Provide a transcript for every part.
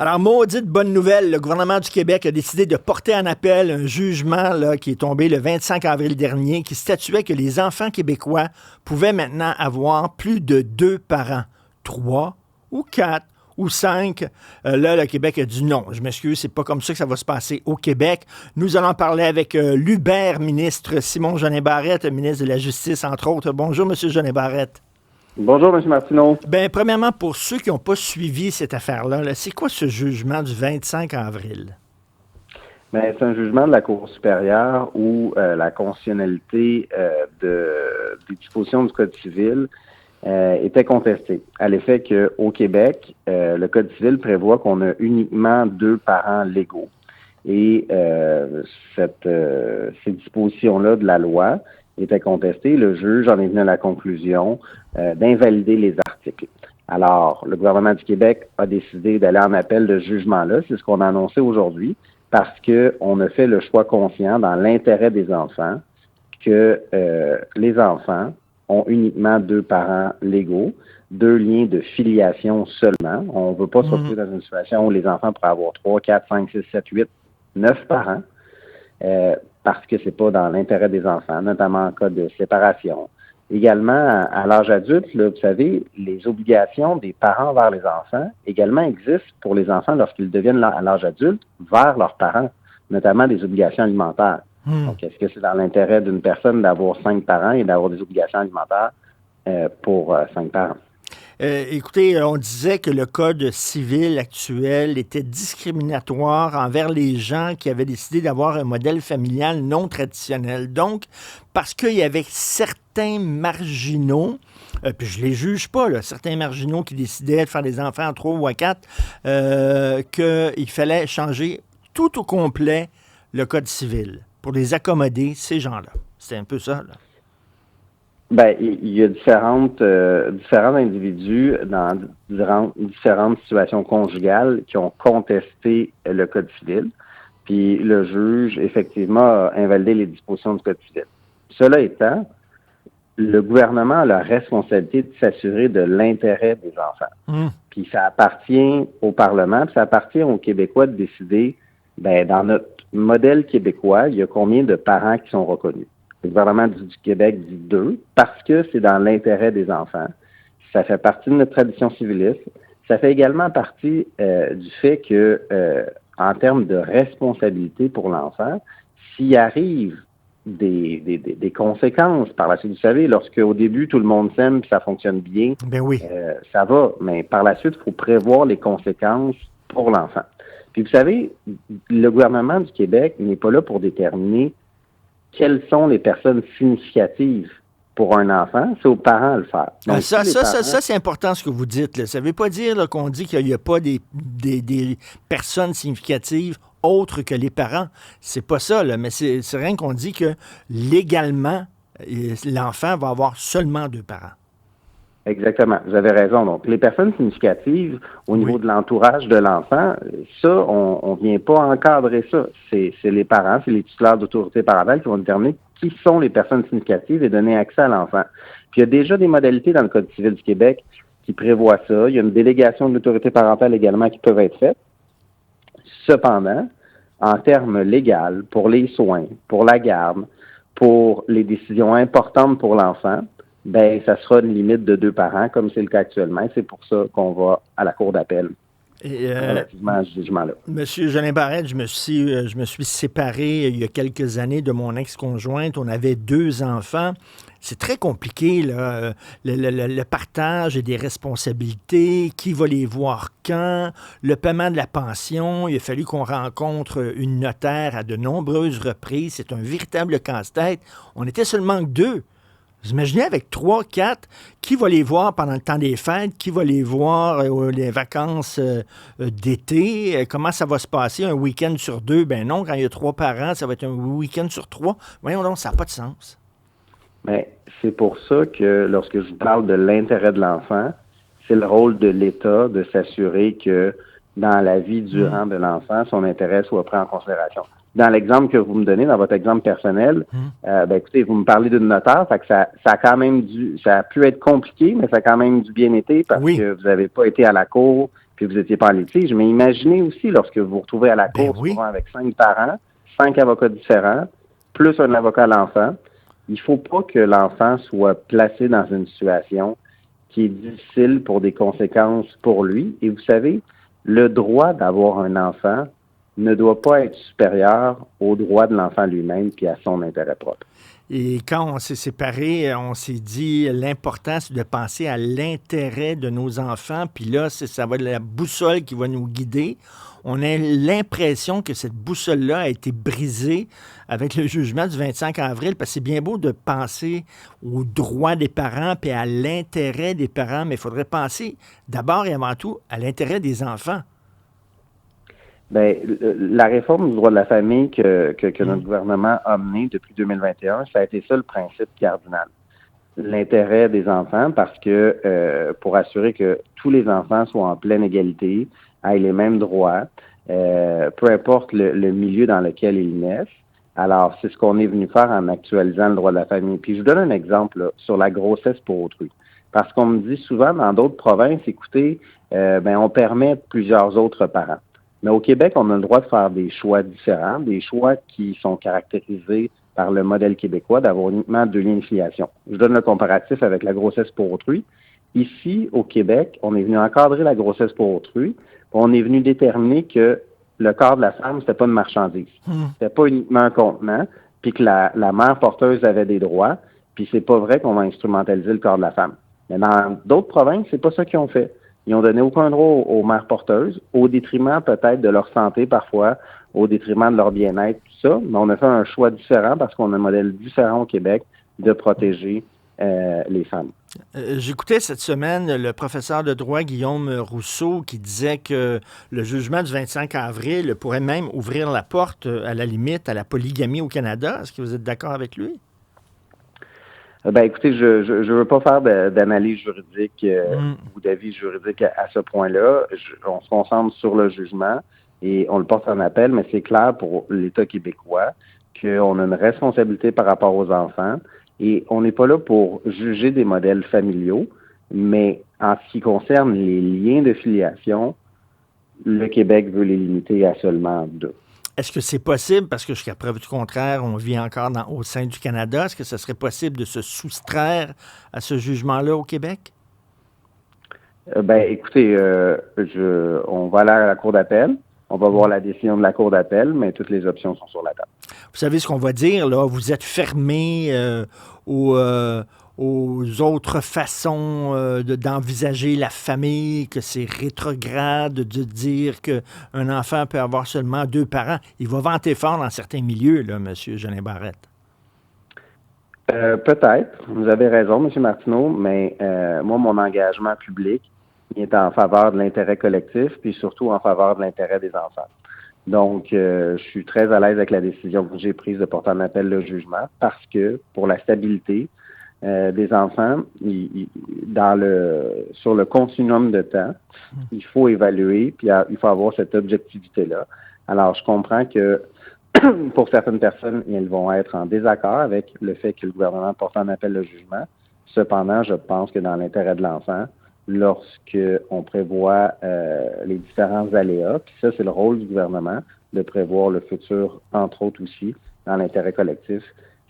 Alors, maudite bonne nouvelle, le gouvernement du Québec a décidé de porter en appel un jugement là, qui est tombé le 25 avril dernier, qui statuait que les enfants québécois pouvaient maintenant avoir plus de 2 parents, 3 ou 4 ou 5. Là, le Québec a dit non. Je m'excuse, c'est pas comme ça que ça va se passer au Québec. Nous allons parler avec l'Uber ministre Simon Jolin Barrette, ministre de la Justice, entre autres. Bonjour, M. Jolin Barrette. Bonjour, M. Martineau. Bien, premièrement, pour ceux qui n'ont pas suivi cette affaire-là, là, c'est quoi ce jugement du 25 avril? Bien, c'est un jugement de la Cour supérieure où la constitutionnalité des dispositions du Code civil était contestée, à l'effet qu'au Québec, le Code civil prévoit qu'on a uniquement 2 parents légaux. Et ces dispositions-là de la loi était contestée. Le juge en est venu à la conclusion d'invalider les articles. Alors, le gouvernement du Québec a décidé d'aller en appel de ce jugement-là. C'est ce qu'on a annoncé aujourd'hui parce qu'on a fait le choix conscient dans l'intérêt des enfants que les enfants ont uniquement 2 parents légaux, 2 liens de filiation seulement. On ne veut pas se retrouver dans une situation où les enfants pourraient avoir 3, 4, 5, 6, 7, 8, 9 parents. Parce que c'est pas dans l'intérêt des enfants, notamment en cas de séparation. Également, à l'âge adulte, là, vous savez, les obligations des parents vers les enfants également existent pour les enfants lorsqu'ils deviennent à l'âge adulte vers leurs parents, notamment des obligations alimentaires. Donc, est-ce que c'est dans l'intérêt d'une personne d'avoir 5 parents et d'avoir des obligations alimentaires pour 5 parents? Écoutez, on disait que le Code civil actuel était discriminatoire envers les gens qui avaient décidé d'avoir un modèle familial non traditionnel. Donc, parce qu'il y avait certains marginaux, puis je les juge pas, là, certains marginaux qui décidaient de faire des enfants à 3 ou à 4, qu'il fallait changer tout au complet le Code civil pour les accommoder, ces gens-là. C'est un peu ça, là. Ben, il y a différents individus dans différentes situations conjugales qui ont contesté le Code civil. Puis le juge, effectivement, a invalidé les dispositions du Code civil. Cela étant, le gouvernement a la responsabilité de s'assurer de l'intérêt des enfants. Puis ça appartient au Parlement, puis ça appartient aux Québécois de décider, ben, dans notre modèle québécois, il y a combien de parents qui sont reconnus. Le gouvernement du Québec dit 2 parce que c'est dans l'intérêt des enfants. Ça fait partie de notre tradition civiliste. Ça fait également partie du fait que, en termes de responsabilité pour l'enfant, s'il arrive des conséquences par la suite, vous savez, lorsque au début tout le monde s'aime et ça fonctionne bien, ben oui. Ça va. Mais par la suite, il faut prévoir les conséquences pour l'enfant. Puis vous savez, le gouvernement du Québec n'est pas là pour déterminer quelles sont les personnes significatives pour un enfant, c'est aux parents de le faire. Donc, ça, c'est important ce que vous dites. Là. Ça ne veut pas dire là, qu'on dit qu'il n'y a pas des personnes significatives autres que les parents. C'est pas ça, là, mais c'est rien qu'on dit que légalement, l'enfant va avoir seulement 2 parents. Exactement, vous avez raison. Donc, les personnes significatives au niveau de l'entourage de l'enfant, ça, on ne vient pas encadrer ça. C'est les parents, c'est les titulaires d'autorité parentale qui vont déterminer qui sont les personnes significatives et donner accès à l'enfant. Puis, il y a déjà des modalités dans le Code civil du Québec qui prévoient ça. Il y a une délégation de l'autorité parentale également qui peuvent être faites. Cependant, en termes légaux, pour les soins, pour la garde, pour les décisions importantes pour l'enfant, ben, ça sera une limite de 2 parents, comme c'est le cas actuellement. C'est pour ça qu'on va à la Cour d'appel relativement à ce jugement-là. Monsieur Jolin Barrette, je me suis séparé il y a quelques années de mon ex-conjointe. On avait 2 enfants. C'est très compliqué, là, le partage des responsabilités, qui va les voir quand, le paiement de la pension. Il a fallu qu'on rencontre une notaire à de nombreuses reprises. C'est un véritable casse-tête. On était seulement 2. Vous imaginez avec 3, 4, qui va les voir pendant le temps des fêtes, qui va les voir les vacances d'été, comment ça va se passer, un week-end sur 2? Ben non, quand il y a 3 parents, ça va être un week-end sur 3. Voyons donc, ça n'a pas de sens. Mais c'est pour ça que lorsque je vous parle de l'intérêt de l'enfant, c'est le rôle de l'État de s'assurer que dans la vie durant de l'enfant, son intérêt soit pris en considération. Dans l'exemple que vous me donnez, dans votre exemple personnel, ben écoutez, vous me parlez d'une notaire, fait que ça a quand même ça a pu être compliqué, mais ça a quand même du bien été parce que vous n'avez pas été à la cour, puis vous n'étiez pas en litige, mais imaginez aussi lorsque vous vous retrouvez à la Ben cour oui. souvent avec 5 parents, 5 avocats différents, plus un avocat à l'enfant. Il ne faut pas que l'enfant soit placé dans une situation qui est difficile pour des conséquences pour lui. Et vous savez, le droit d'avoir un enfant ne doit pas être supérieur au droit de l'enfant lui-même puis à son intérêt propre. Et quand on s'est séparés, on s'est dit l'important, c'est de penser à l'intérêt de nos enfants. Puis là, ça va être la boussole qui va nous guider. On a l'impression que cette boussole-là a été brisée avec le jugement du 25 avril, parce que c'est bien beau de penser aux droits des parents puis à l'intérêt des parents, mais il faudrait penser d'abord et avant tout à l'intérêt des enfants. Bien, la réforme du droit de la famille que notre gouvernement a menée depuis 2021, ça a été ça le principe cardinal. L'intérêt des enfants, parce que pour assurer que tous les enfants soient en pleine égalité, aient les mêmes droits, peu importe le milieu dans lequel ils naissent. Alors, c'est ce qu'on est venu faire en actualisant le droit de la famille. Puis, je vous donne un exemple là, sur la grossesse pour autrui. Parce qu'on me dit souvent dans d'autres provinces, écoutez, on permet plusieurs autres parents. Mais au Québec, on a le droit de faire des choix différents, des choix qui sont caractérisés par le modèle québécois d'avoir uniquement 2 liens de filiation. Je donne le comparatif avec la grossesse pour autrui. Ici, au Québec, on est venu encadrer la grossesse pour autrui. On est venu déterminer que le corps de la femme, c'était pas une marchandise. C'était pas uniquement un contenant, puis que la mère porteuse avait des droits, puis c'est pas vrai qu'on va instrumentaliser le corps de la femme. Mais dans d'autres provinces, c'est pas ça qu'ils ont fait. Ils ont donné aucun droit aux mères porteuses, au détriment peut-être de leur santé parfois, au détriment de leur bien-être, tout ça. Mais on a fait un choix différent parce qu'on a un modèle différent au Québec de protéger les femmes. J'écoutais cette semaine le professeur de droit Guillaume Rousseau qui disait que le jugement du 25 avril pourrait même ouvrir la porte, à la limite, à la polygamie au Canada. Est-ce que vous êtes d'accord avec lui? Écoutez, je veux pas faire d'analyse juridique ou d'avis juridique à ce point-là. On se concentre sur le jugement et on le porte en appel, mais c'est clair pour l'État québécois qu'on a une responsabilité par rapport aux enfants et on n'est pas là pour juger des modèles familiaux, mais en ce qui concerne les liens de filiation, le Québec veut les limiter à seulement 2. Est-ce que c'est possible, parce que jusqu'à preuve du contraire, on vit encore au sein du Canada, est-ce que ce serait possible de se soustraire à ce jugement-là au Québec? Écoutez, on va aller à la Cour d'appel. On va voir la décision de la Cour d'appel, mais toutes les options sont sur la table. Vous savez ce qu'on va dire, là? Vous êtes fermé aux autres façons d'envisager la famille, que c'est rétrograde de dire qu'un enfant peut avoir seulement 2 parents. Il va vanter fort dans certains milieux, là, M. Jolin Barrette. Peut-être. Vous avez raison, M. Martineau, mais moi, mon engagement public il est en faveur de l'intérêt collectif, puis surtout en faveur de l'intérêt des enfants. Donc, je suis très à l'aise avec la décision que j'ai prise de porter en appel le jugement parce que pour la stabilité des enfants, sur le continuum de temps, il faut évaluer, puis il faut avoir cette objectivité-là. Alors, je comprends que pour certaines personnes, elles vont être en désaccord avec le fait que le gouvernement porte en appel le jugement. Cependant, je pense que dans l'intérêt de l'enfant, lorsqu'on prévoit les différents aléas, puis ça, c'est le rôle du gouvernement de prévoir le futur, entre autres aussi, dans l'intérêt collectif,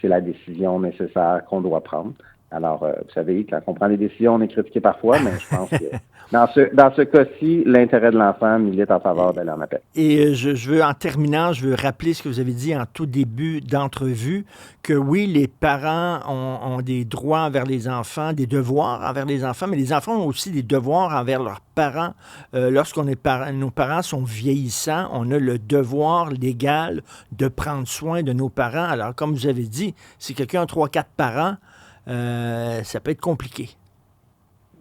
c'est la décision nécessaire qu'on doit prendre. Alors, vous savez, quand on prend des décisions, on est critiqué parfois, mais je pense que dans ce cas-ci, l'intérêt de l'enfant milite en faveur d'aller en appel. Et je veux, en terminant, je veux rappeler ce que vous avez dit en tout début d'entrevue, que oui, les parents ont des droits envers les enfants, des devoirs envers les enfants, mais les enfants ont aussi des devoirs envers leurs parents. Nos parents sont vieillissants, on a le devoir légal de prendre soin de nos parents. Alors, comme vous avez dit, si quelqu'un a 3-4 parents, ça peut être compliqué.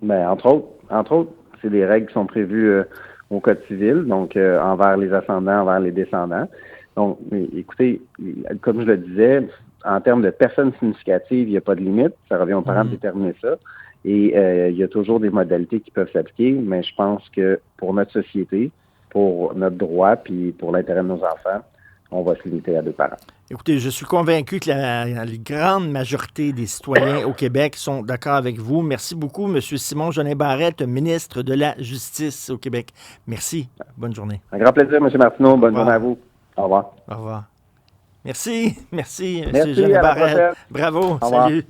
Entre autres, c'est des règles qui sont prévues au Code civil, donc envers les ascendants, envers les descendants. Donc, écoutez, comme je le disais, en termes de personnes significatives, il n'y a pas de limite. Ça revient aux parents de déterminer ça. Et il y a toujours des modalités qui peuvent s'appliquer, mais je pense que pour notre société, pour notre droit, puis pour l'intérêt de nos enfants, on va se limiter à 2 parents. Écoutez, je suis convaincu que la grande majorité des citoyens au Québec sont d'accord avec vous. Merci beaucoup, M. Simon Jolin Barrette, ministre de la Justice au Québec. Merci. Bonne journée. Un grand plaisir, M. Martineau. Bonne journée à vous. Au revoir. Au revoir. Merci, M. Merci, Jolin à la Barrette. prochaine. Bravo, Au revoir. salut.